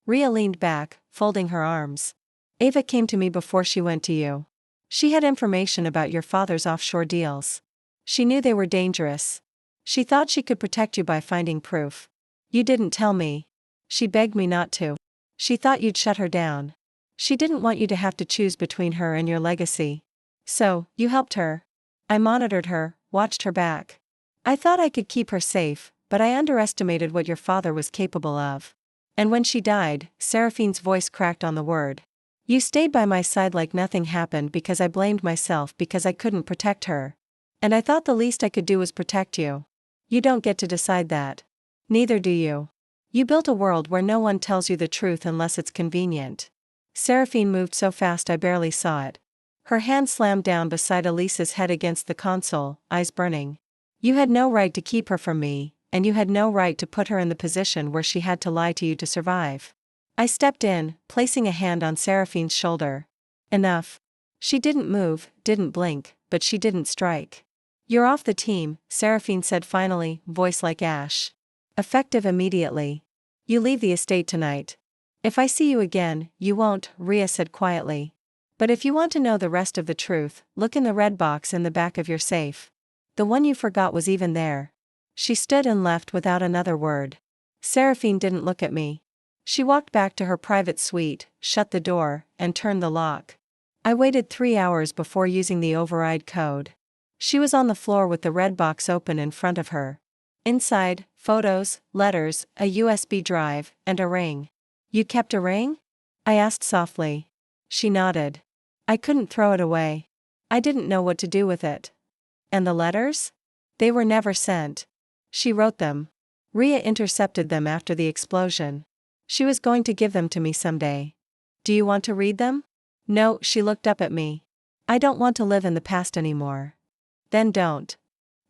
Rhea leaned back, folding her arms. "Ava came to me before she went to you. She had information about your father's offshore deals. She knew they were dangerous. She thought she could protect you by finding proof. You didn't tell me. She begged me not to. She thought you'd shut her down. She didn't want you to have to choose between her and your legacy. So, you helped her." I monitored her, watched her back. "I thought I could keep her safe, but I underestimated what your father was capable of. And when she died," Seraphine's voice cracked on the word. "You stayed by my side like nothing happened because I blamed myself because I couldn't protect her. And I thought the least I could do was protect you. You don't get to decide that. Neither do you. You built a world where no one tells you the truth unless it's convenient." Seraphine moved so fast I barely saw it. Her hand slammed down beside Elisa's head against the console, eyes burning. "You had no right to keep her from me, and you had no right to put her in the position where she had to lie to you to survive. I stepped in, placing a hand on Seraphine's shoulder. Enough. She didn't move, didn't blink, but she didn't strike. You're off the team, Seraphine said finally, voice like ash. Effective immediately. You leave the estate tonight. If I see you again, you won't, Rhea said quietly. But if you want to know the rest of the truth, look in the red box in the back of your safe. The one you forgot was even there. She stood and left without another word. Seraphine didn't look at me. She walked back to her private suite, shut the door, and turned the lock. I waited 3 hours before using the override code. She was on the floor with the red box open in front of her. Inside, photos, letters, a USB drive, and a ring. You kept a ring? I asked softly. She nodded. I couldn't throw it away. I didn't know what to do with it. And the letters? They were never sent. She wrote them. Rhea intercepted them after the explosion. She was going to give them to me someday. Do you want to read them? No, she looked up at me. I don't want to live in the past anymore. Then don't.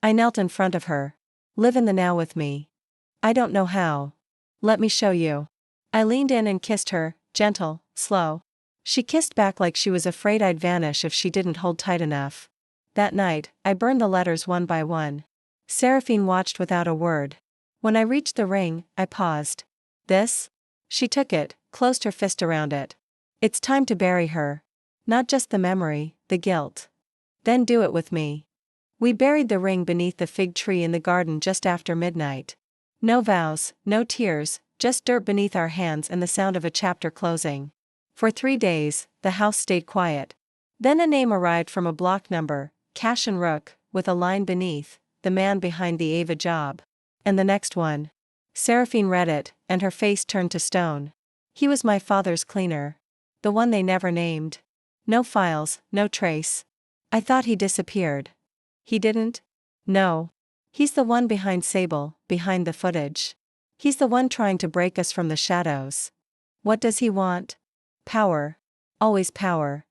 I knelt in front of her. Live in the now with me. I don't know how. Let me show you. I leaned in and kissed her, gentle, slow. She kissed back like she was afraid I'd vanish if she didn't hold tight enough. That night, I burned the letters one by one. Seraphine watched without a word. When I reached the ring, I paused. This? She took it, closed her fist around it. It's time to bury her. Not just the memory, the guilt. Then do it with me. We buried the ring beneath the fig tree in the garden just after midnight. No vows, no tears, just dirt beneath our hands and the sound of a chapter closing. For 3 days, the house stayed quiet. Then a name arrived from a block number, Cash and Rook, with a line beneath, the man behind the Ava job. And the next one. Seraphine read it, and her face turned to stone. He was my father's cleaner. The one they never named. No files, no trace. I thought he disappeared. He didn't? No. He's the one behind Sable, behind the footage. He's the one trying to break us from the shadows. What does he want? Power. Always power.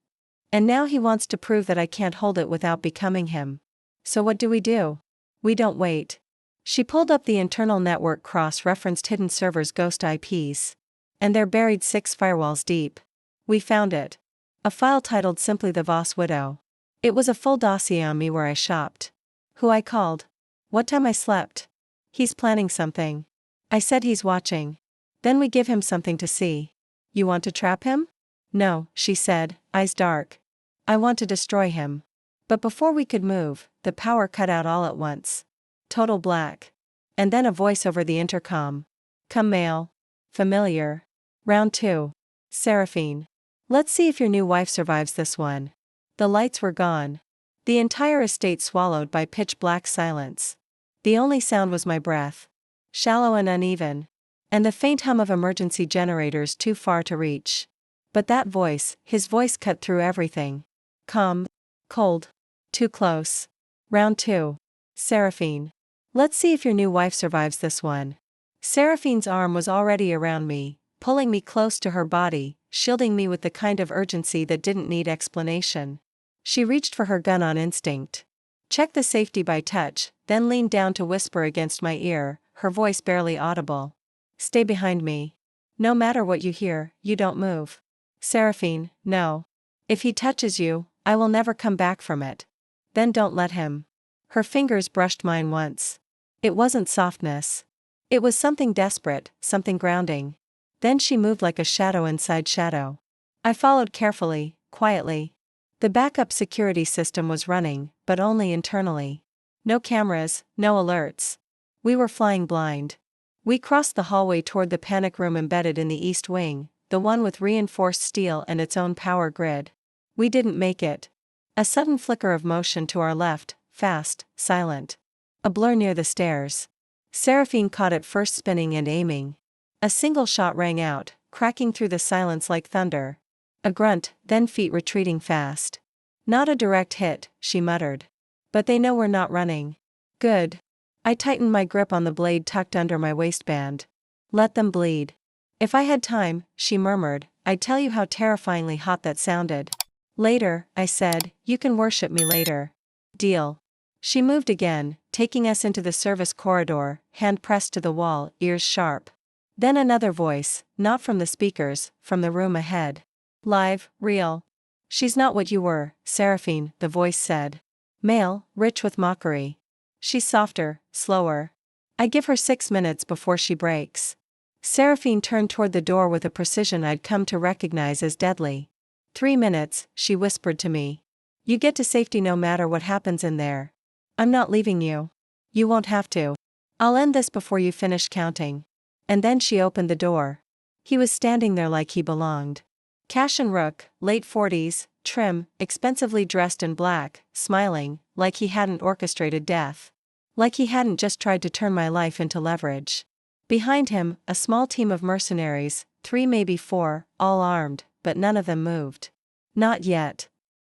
And now he wants to prove that I can't hold it without becoming him. So what do? We don't wait. She pulled up the internal network cross-referenced hidden servers ghost IPs. And they're buried 6 firewalls deep. We found it. A file titled simply The Voss Widow. It was a full dossier on me, where I shopped. Who I called. What time I slept. He's planning something. I said he's watching. Then we give him something to see. You want to trap him? No, she said, eyes dark. I want to destroy him. But before we could move, the power cut out all at once. Total black. And then a voice over the intercom. Come male. Familiar. Round 2. Seraphine. Let's see if your new wife survives this one. The lights were gone. The entire estate swallowed by pitch black silence. The only sound was my breath. Shallow and uneven. And the faint hum of emergency generators too far to reach. But that voice, his voice cut through everything. Calm. Cold. Too close. Round 2. Seraphine. Let's see if your new wife survives this one. Seraphine's arm was already around me, pulling me close to her body, shielding me with the kind of urgency that didn't need explanation. She reached for her gun on instinct. Checked the safety by touch, then leaned down to whisper against my ear, her voice barely audible. Stay behind me. No matter what you hear, you don't move. Seraphine, no. If he touches you, I will never come back from it. Then don't let him. Her fingers brushed mine once. It wasn't softness. It was something desperate, something grounding. Then she moved like a shadow inside shadow. I followed carefully, quietly. The backup security system was running, but only internally. No cameras, no alerts. We were flying blind. We crossed the hallway toward the panic room embedded in the east wing, the one with reinforced steel and its own power grid. We didn't make it. A sudden flicker of motion to our left, fast, silent. A blur near the stairs. Seraphine caught it first, spinning and aiming. A single shot rang out, cracking through the silence like thunder. A grunt, then feet retreating fast. Not a direct hit, she muttered. But they know we're not running. Good. I tightened my grip on the blade tucked under my waistband. Let them bleed. If I had time, she murmured, I'd tell you how terrifyingly hot that sounded. Later, I said, you can worship me later. Deal. She moved again, taking us into the service corridor, hand pressed to the wall, ears sharp. Then another voice, not from the speakers, from the room ahead. Live, real. She's not what you were, Seraphine, the voice said. Male, rich with mockery. She's softer, slower. I give her 6 minutes before she breaks. Seraphine turned toward the door with a precision I'd come to recognize as deadly. 3 minutes, she whispered to me. You get to safety no matter what happens in there. I'm not leaving you. You won't have to. I'll end this before you finish counting. And then she opened the door. He was standing there like he belonged. Cassian Rook, late 40s, trim, expensively dressed in black, smiling, like he hadn't orchestrated death. Like he hadn't just tried to turn my life into leverage. Behind him, a small team of mercenaries, 3 maybe 4, all armed, but none of them moved. Not yet.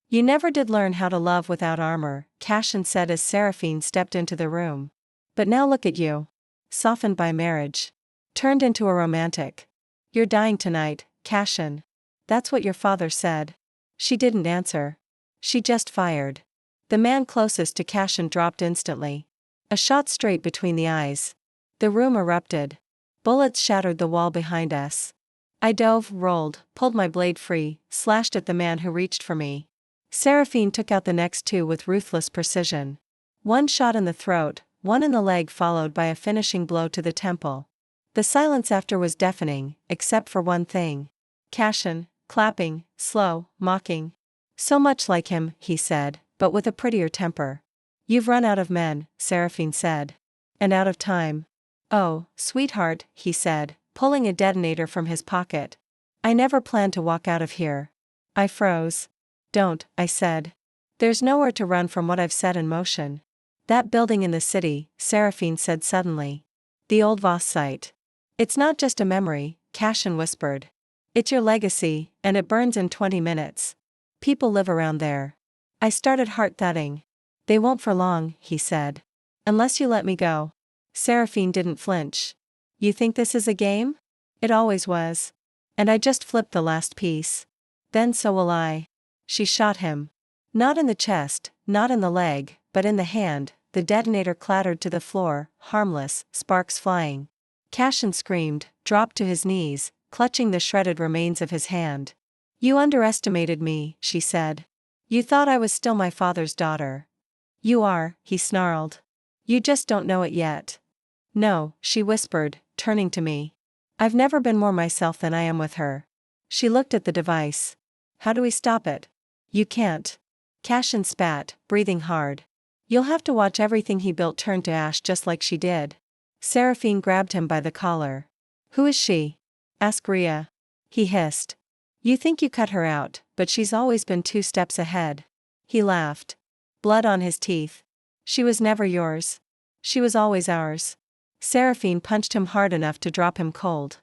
You never did learn how to love without armor, Cassian said as Seraphine stepped into the room. But now look at you. Softened by marriage. Turned into a romantic. You're dying tonight, Cassian. That's what your father said. She didn't answer. She just fired. The man closest to Cassian dropped instantly. A shot straight between the eyes. The room erupted. Bullets shattered the wall behind us. I dove, rolled, pulled my blade free, slashed at the man who reached for me. Seraphine took out the next 2 with ruthless precision. 1 shot in the throat, 1 in the leg followed by a finishing blow to the temple. The silence after was deafening, except for one thing. Cassian, clapping, slow, mocking. So much like him, he said, but with a prettier temper. You've run out of men, Seraphine said. And out of time. Oh, sweetheart, he said, pulling a detonator from his pocket. I never planned to walk out of here. I froze. Don't, I said. There's nowhere to run from what I've set in motion. That building in the city, Seraphine said suddenly. The old Voss site. It's not just a memory, Cassian whispered. It's your legacy, and it burns in 20 minutes. People live around there. I started heart thudding. They won't for long, he said. Unless you let me go. Seraphine didn't flinch. You think this is a game? It always was. And I just flipped the last piece. Then so will I. She shot him. Not in the chest, not in the leg, but in the hand. The detonator clattered to the floor, harmless, sparks flying. Cassian screamed, dropped to his knees, clutching the shredded remains of his hand. You underestimated me, she said. You thought I was still my father's daughter. You are, he snarled. You just don't know it yet. No, she whispered, turning to me. I've never been more myself than I am with her. She looked at the device. How do we stop it? You can't. Cassian spat, breathing hard. You'll have to watch everything he built turn to ash just like she did. Seraphine grabbed him by the collar. Who is she? Ask Arya. He hissed. You think you cut her out, but she's always been 2 steps ahead. He laughed. Blood on his teeth. She was never yours. She was always ours. Seraphine punched him hard enough to drop him cold.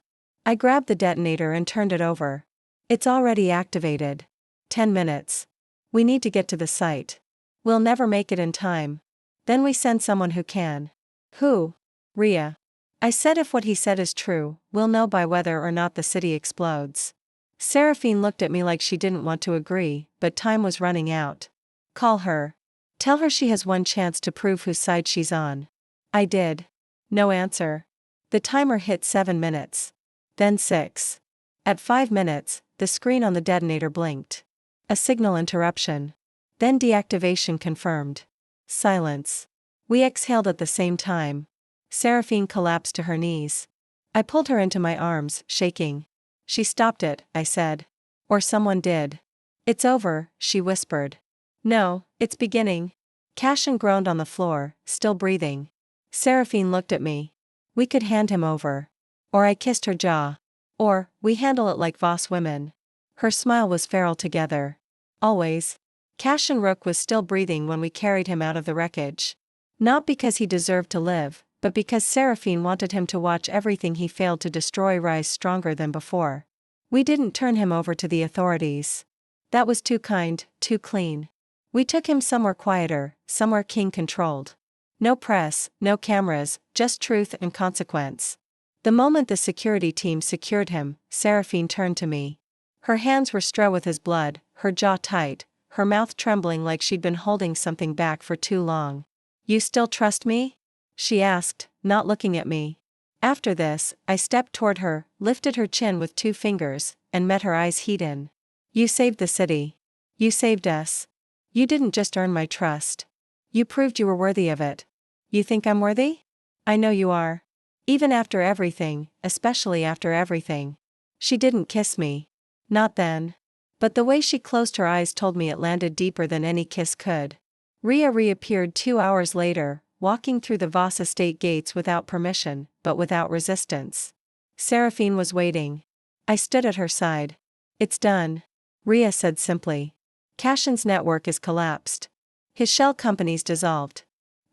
I grabbed the detonator and turned it over. It's already activated. 10 minutes. We need to get to the site. We'll never make it in time. Then we send someone who can. Who? Arya. I said if what he said is true, we'll know by whether or not the city explodes. Seraphine looked at me like she didn't want to agree, but time was running out. Call her. Tell her she has 1 chance to prove whose side she's on. I did. No answer. The timer hit 7 minutes. Then 6. At 5 minutes, the screen on the detonator blinked. A signal interruption. Then deactivation confirmed. Silence. We exhaled at the same time. Seraphine collapsed to her knees. I pulled her into my arms, shaking. She stopped it, I said. Or someone did. It's over, she whispered. No, it's beginning. Cassian groaned on the floor, still breathing. Seraphine looked at me. We could hand him over. Or I kissed her jaw. Or, we handle it like Voss women. Her smile was feral together. Always. Cassian Rook was still breathing when we carried him out of the wreckage. Not because he deserved to live, but because Seraphine wanted him to watch everything he failed to destroy rise stronger than before. We didn't turn him over to the authorities. That was too kind, too clean. We took him somewhere quieter, somewhere King controlled. No press, no cameras, just truth and consequence. The moment the security team secured him, Seraphine turned to me. Her hands were strewn with his blood, her jaw tight, her mouth trembling like she'd been holding something back for too long. You still trust me? She asked, not looking at me. After this, I stepped toward her, lifted her chin with 2 fingers, and met her eyes heat in. You saved the city. You saved us. You didn't just earn my trust. You proved you were worthy of it. You think I'm worthy? I know you are. Even after everything, especially after everything. She didn't kiss me. Not then. But the way she closed her eyes told me it landed deeper than any kiss could. Rhea reappeared 2 hours later, walking through the Voss estate gates without permission, but without resistance. Seraphine was waiting. I stood at her side. It's done. Rhea said simply. Cashin's network is collapsed. His shell company's dissolved.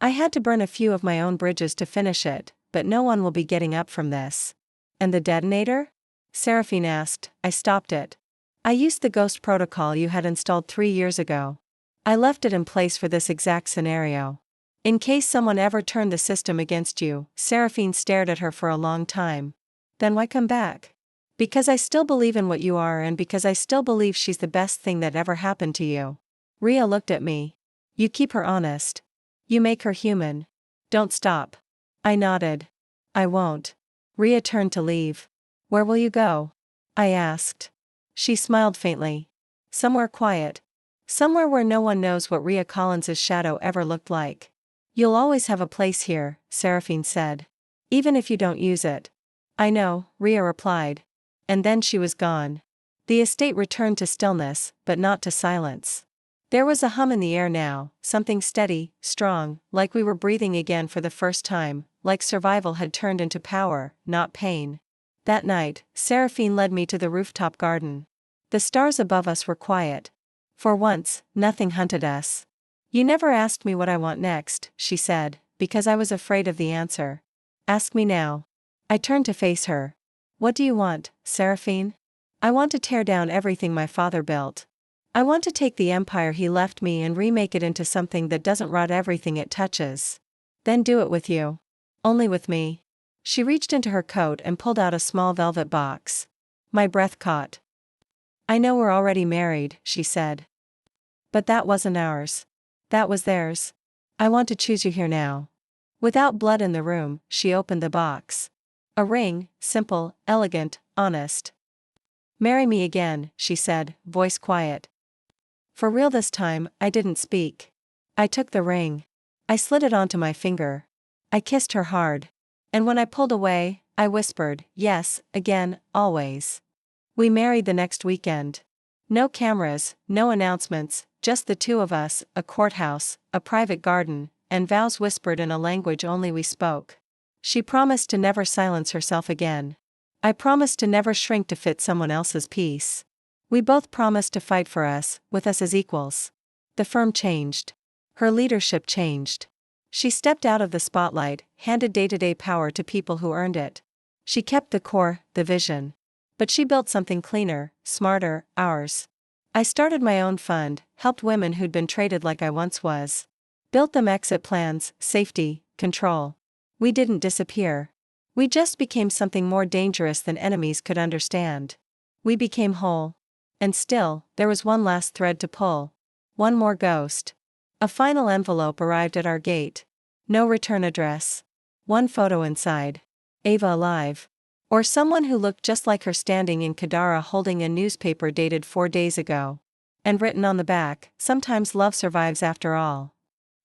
I had to burn a few of my own bridges to finish it, but no one will be getting up from this. And the detonator? Seraphine asked. I stopped it. I used the ghost protocol you had installed 3 years ago. I left it in place for this exact scenario. In case someone ever turned the system against you. Seraphine stared at her for a long time. Then why come back? Because I still believe in what you are and because I still believe she's the best thing that ever happened to you. Rhea looked at me. You keep her honest. You make her human. Don't stop. I nodded. I won't. Rhea turned to leave. Where will you go? I asked. She smiled faintly. Somewhere quiet. Somewhere where no one knows what Rhea Collins's shadow ever looked like. You'll always have a place here, Seraphine said. Even if you don't use it. I know, Rhea replied. And then she was gone. The estate returned to stillness, but not to silence. There was a hum in the air now, something steady, strong, like we were breathing again for the first time, like survival had turned into power, not pain. That night, Seraphine led me to the rooftop garden. The stars above us were quiet. For once, nothing hunted us. You never asked me what I want next, she said, because I was afraid of the answer. Ask me now. I turned to face her. What do you want, Seraphine? I want to tear down everything my father built. I want to take the empire he left me and remake it into something that doesn't rot everything it touches. Then do it with you. Only with me. She reached into her coat and pulled out a small velvet box. My breath caught. I know we're already married, she said. But that wasn't ours. That was theirs. I want to choose you here now. Without blood in the room, she opened the box. A ring, simple, elegant, honest. Marry me again, she said, voice quiet. For real this time, I didn't speak. I took the ring. I slid it onto my finger. I kissed her hard. And when I pulled away, I whispered, yes, again, always. We married the next weekend. No cameras, no announcements, just the 2 of us, a courthouse, a private garden, and vows whispered in a language only we spoke. She promised to never silence herself again. I promised to never shrink to fit someone else's peace. We both promised to fight for us, with us as equals. The firm changed. Her leadership changed. She stepped out of the spotlight, handed day-to-day power to people who earned it. She kept the core, the vision. But she built something cleaner, smarter, ours. I started my own fund, helped women who'd been traded like I once was. Built them exit plans, safety, control. We didn't disappear. We just became something more dangerous than enemies could understand. We became whole. And still, there was one last thread to pull. One more ghost. A final envelope arrived at our gate. No return address. One photo inside. Ava alive. Or someone who looked just like her standing in Kadara holding a newspaper dated 4 days ago. And written on the back, sometimes love survives after all.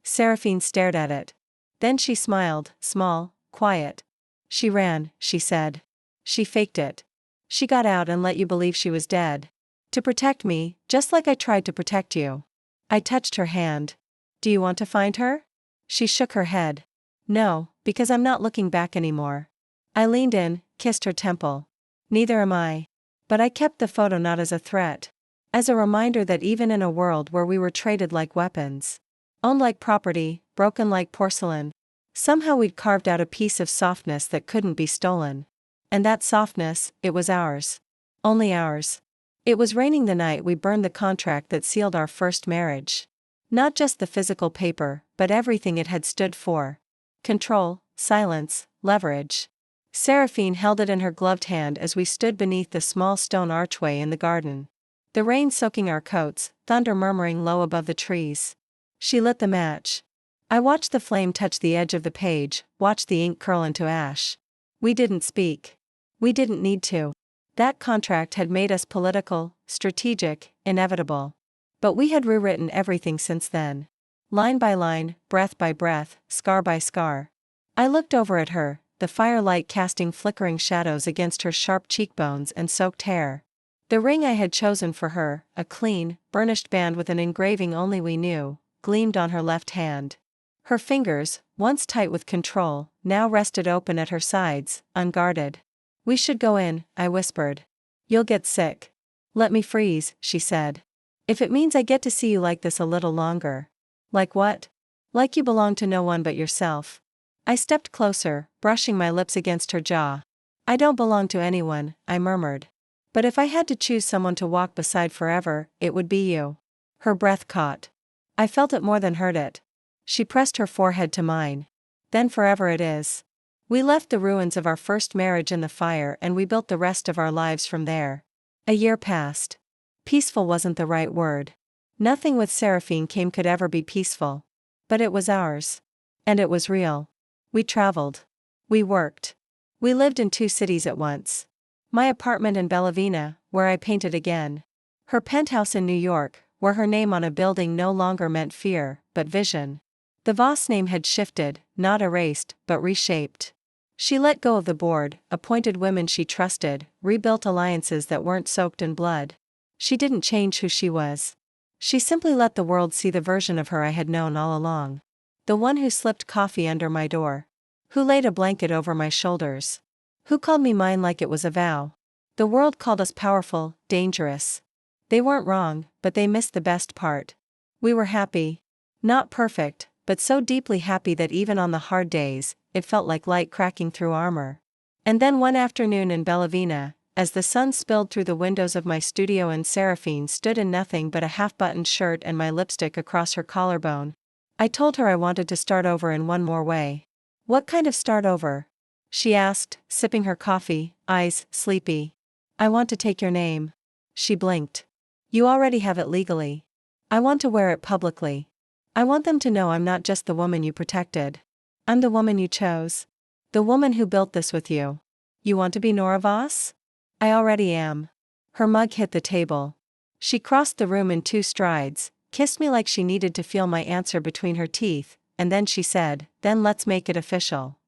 Seraphine stared at it. Then she smiled, small, quiet. She ran, she said. She faked it. She got out and let you believe she was dead. To protect me, just like I tried to protect you. I touched her hand. Do you want to find her? She shook her head. No, because I'm not looking back anymore. I leaned in, kissed her temple. Neither am I. But I kept the photo not as a threat. As a reminder that even in a world where we were traded like weapons, owned like property, broken like porcelain, somehow we'd carved out a piece of softness that couldn't be stolen. And that softness, it was ours. Only ours. It was raining the night we burned the contract that sealed our first marriage. Not just the physical paper, but everything it had stood for. Control, silence, leverage. Seraphine held it in her gloved hand as we stood beneath the small stone archway in the garden. The rain soaking our coats, thunder murmuring low above the trees. She lit the match. I watched the flame touch the edge of the page, watched the ink curl into ash. We didn't speak. We didn't need to. That contract had made us political, strategic, inevitable. But we had rewritten everything since then. Line by line, breath by breath, scar by scar. I looked over at her, the firelight casting flickering shadows against her sharp cheekbones and soaked hair. The ring I had chosen for her, a clean, burnished band with an engraving only we knew, gleamed on her left hand. Her fingers, once tight with control, now rested open at her sides, unguarded. "We should go in," I whispered. "You'll get sick." "Let me freeze," she said. "If it means I get to see you like this a little longer." "Like what?" "Like you belong to no one but yourself." I stepped closer, brushing my lips against her jaw. "I don't belong to anyone," I murmured. "But if I had to choose someone to walk beside forever, it would be you." Her breath caught. I felt it more than heard it. She pressed her forehead to mine. "Then forever it is." We left the ruins of our first marriage in the fire and we built the rest of our lives from there. A year passed. Peaceful wasn't the right word. Nothing with Seraphine came could ever be peaceful. But it was ours. And it was real. We traveled. We worked. We lived in 2 cities at once. My apartment in Bellavina, where I painted again. Her penthouse in New York, where her name on a building no longer meant fear, but vision. The Voss name had shifted, not erased, but reshaped. She let go of the board, appointed women she trusted, rebuilt alliances that weren't soaked in blood. She didn't change who she was. She simply let the world see the version of her I had known all along. The one who slipped coffee under my door. Who laid a blanket over my shoulders. Who called me mine like it was a vow. The world called us powerful, dangerous. They weren't wrong, but they missed the best part. We were happy. Not perfect, but so deeply happy that even on the hard days, it felt like light cracking through armor. And then one afternoon in Bellavina, as the sun spilled through the windows of my studio and Seraphine stood in nothing but a half-buttoned shirt and my lipstick across her collarbone, I told her I wanted to start over in one more way. "What kind of start over?" she asked, sipping her coffee, eyes sleepy. "I want to take your name." She blinked. "You already have it legally. I want to wear it publicly. I want them to know I'm not just the woman you protected. I'm the woman you chose. The woman who built this with you. You want to be Nora Voss?" "I already am." Her mug hit the table. She crossed the room in 2 strides, kissed me like she needed to feel my answer between her teeth, and then she said, "Then let's make it official."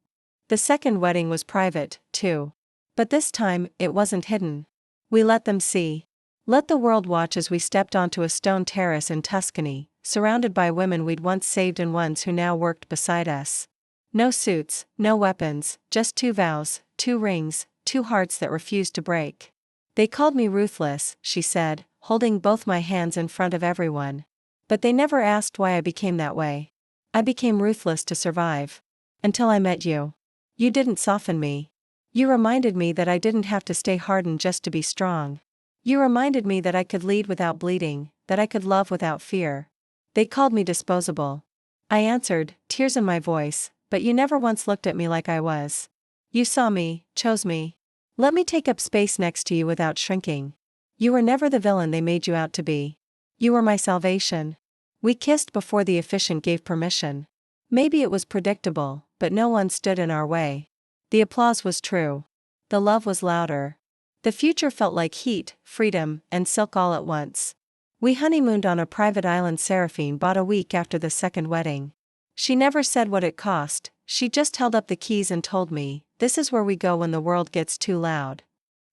The second wedding was private, too. But this time, it wasn't hidden. We let them see. Let the world watch as we stepped onto a stone terrace in Tuscany, surrounded by women we'd once saved and ones who now worked beside us. No suits, no weapons, just 2 vows, 2 rings, 2 hearts that refused to break. "They called me ruthless," she said, holding both my hands in front of everyone. "But they never asked why I became that way. I became ruthless to survive. Until I met you. You didn't soften me. You reminded me that I didn't have to stay hardened just to be strong. You reminded me that I could lead without bleeding, that I could love without fear. They called me disposable." I answered, tears in my voice, "But you never once looked at me like I was. You saw me, chose me. Let me take up space next to you without shrinking. You were never the villain they made you out to be. You were my salvation." We kissed before the officiant gave permission. Maybe it was predictable, but no one stood in our way. The applause was true. The love was louder. The future felt like heat, freedom, and silk all at once. We honeymooned on a private island Seraphine bought a week after the second wedding. She never said what it cost, she just held up the keys and told me, "This is where we go when the world gets too loud."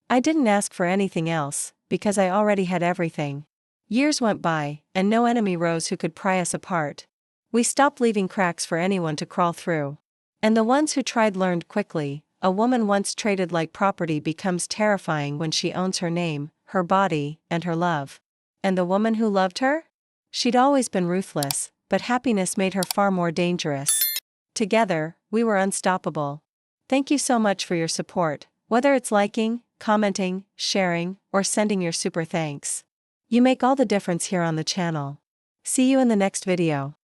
I didn't ask for anything else, because I already had everything. Years went by, and no enemy rose who could pry us apart. We stopped leaving cracks for anyone to crawl through. And the ones who tried learned quickly, a woman once traded like property becomes terrifying when she owns her name, her body, and her love. And the woman who loved her? She'd always been ruthless, but happiness made her far more dangerous. Together, we were unstoppable. Thank you so much for your support, whether it's liking, commenting, sharing, or sending your super thanks. You make all the difference here on the channel. See you in the next video.